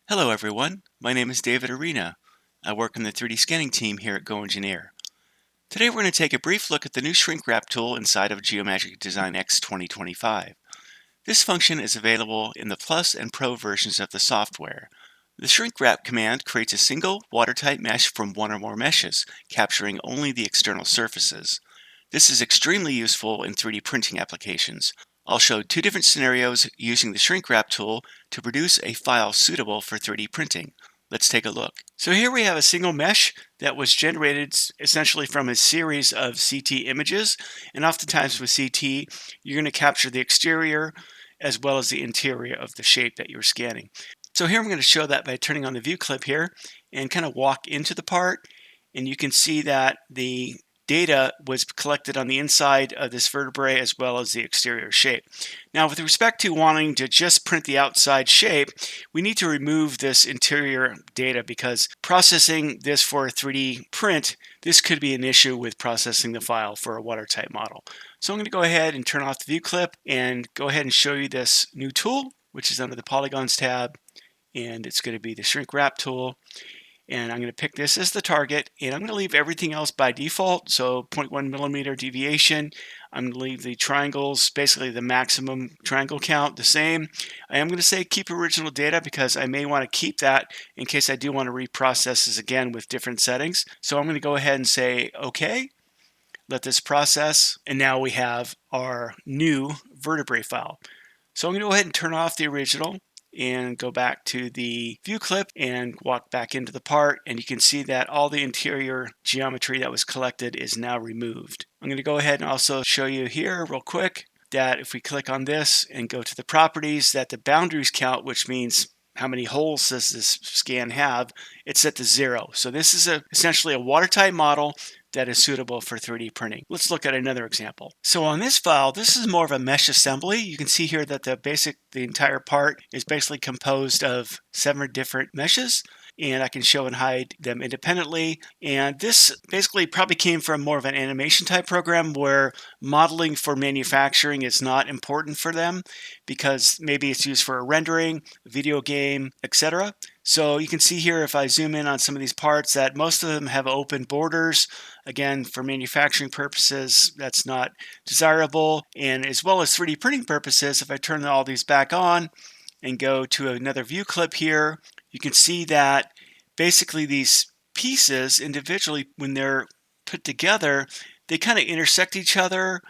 Hello everyone, my name is David Arena. I work on the 3D scanning team here at GoEngineer. Today we're going to take a brief look at the new shrink wrap tool inside of Geomagic Design X 2025. This function is available in the Plus and Pro versions of the software. The shrink wrap command creates a single watertight mesh from one or more meshes, capturing only the external surfaces. This is extremely useful in 3D printing applications. I'll show two different scenarios using the shrink wrap tool to produce a file suitable for 3D printing. Let's take a look. So here we have a single mesh that was generated essentially from a series of CT images. And oftentimes with CT, you're going to capture the exterior as well as the interior of the shape that you're scanning. So here I'm going to show that by turning on the view clip here and kind of walk into the part. And you can see that the data was collected on the inside of this vertebrae as well as the exterior shape. Now, with respect to wanting to just print the outside shape, we need to remove this interior data because processing this for a 3D print, this could be an issue with processing the file for a watertight model. So I'm going to go ahead and turn off the view clip and go ahead and show you this new tool, which is under the Polygons tab, and it's going to be the shrink wrap tool. And I'm going to pick this as the target, and I'm going to leave everything else by default, so 0.1 millimeter deviation. I'm going to leave the triangles, basically the maximum triangle count, the same. I am going to say keep original data because I may want to keep that in case I do want to reprocess this again with different settings. So I'm going to go ahead and say OK. Let this process, and now we have our new vertebrae file. So I'm going to go ahead and turn off the original and go back to the view clip and walk back into the part, and you can see that all the interior geometry that was collected is now removed. I'm going to go ahead and also show you here real quick that if we click on this and go to the properties, that the boundaries count, which means how many holes does this scan have, it's set to 0. So this is essentially a watertight model that is suitable for 3D printing. Let's look at another example. So on this file, this is more of a mesh assembly. You can see here that the entire part is basically composed of 7 different meshes, and I can show and hide them independently. And this basically probably came from more of an animation type program where modeling for manufacturing is not important for them because maybe it's used for a rendering, a video game, etc. So you can see here if I zoom in on some of these parts that most of them have open borders. Again, for manufacturing purposes, that's not desirable. And as well as 3D printing purposes, if I turn all these back on and go to another view clip here, you can see that basically these pieces individually, when they're put together, they kind of intersect each other,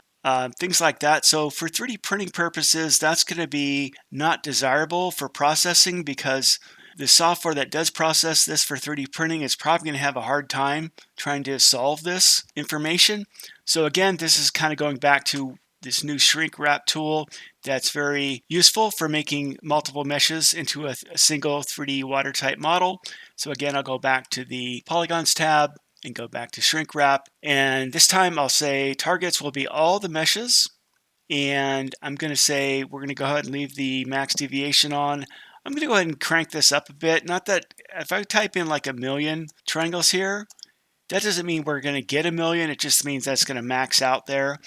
things like that. So for 3D printing purposes, that's going to be not desirable for processing because the software that does process this for 3D printing is probably going to have a hard time trying to solve this information. So again, this is kind of going back to this new shrink wrap tool that's very useful for making multiple meshes into a single 3D watertight model. So again, I'll go back to the Polygons tab and go back to shrink wrap. And this time I'll say targets will be all the meshes. And I'm going to say we're going to go ahead and leave the max deviation on. I'm going to go ahead and crank this up a bit. Not that if I type in like 1,000,000 triangles here, that doesn't mean we're going to get 1,000,000. It just means that's going to max out there.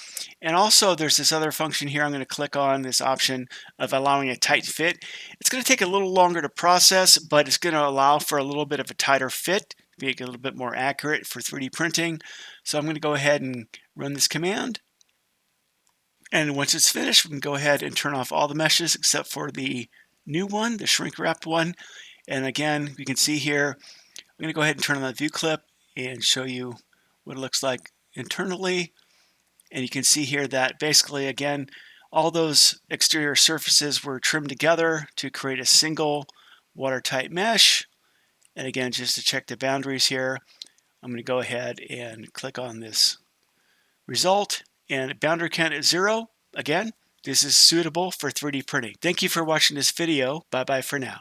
And also there's this other function here. I'm going to click on this option of allowing a tight fit. It's going to take a little longer to process, but it's going to allow for a little bit of a tighter fit, make it a little bit more accurate for 3D printing. So I'm going to go ahead and run this command. And once it's finished, we can go ahead and turn off all the meshes except for the new one, the shrink wrapped one. And again, you can see here, I'm going to go ahead and turn on the view clip and show you what it looks like internally. And you can see here that basically, again, all those exterior surfaces were trimmed together to create a single watertight mesh. And again, just to check the boundaries here, I'm going to go ahead and click on this result. And boundary count is 0. Again, this is suitable for 3D printing. Thank you for watching this video. Bye-bye for now.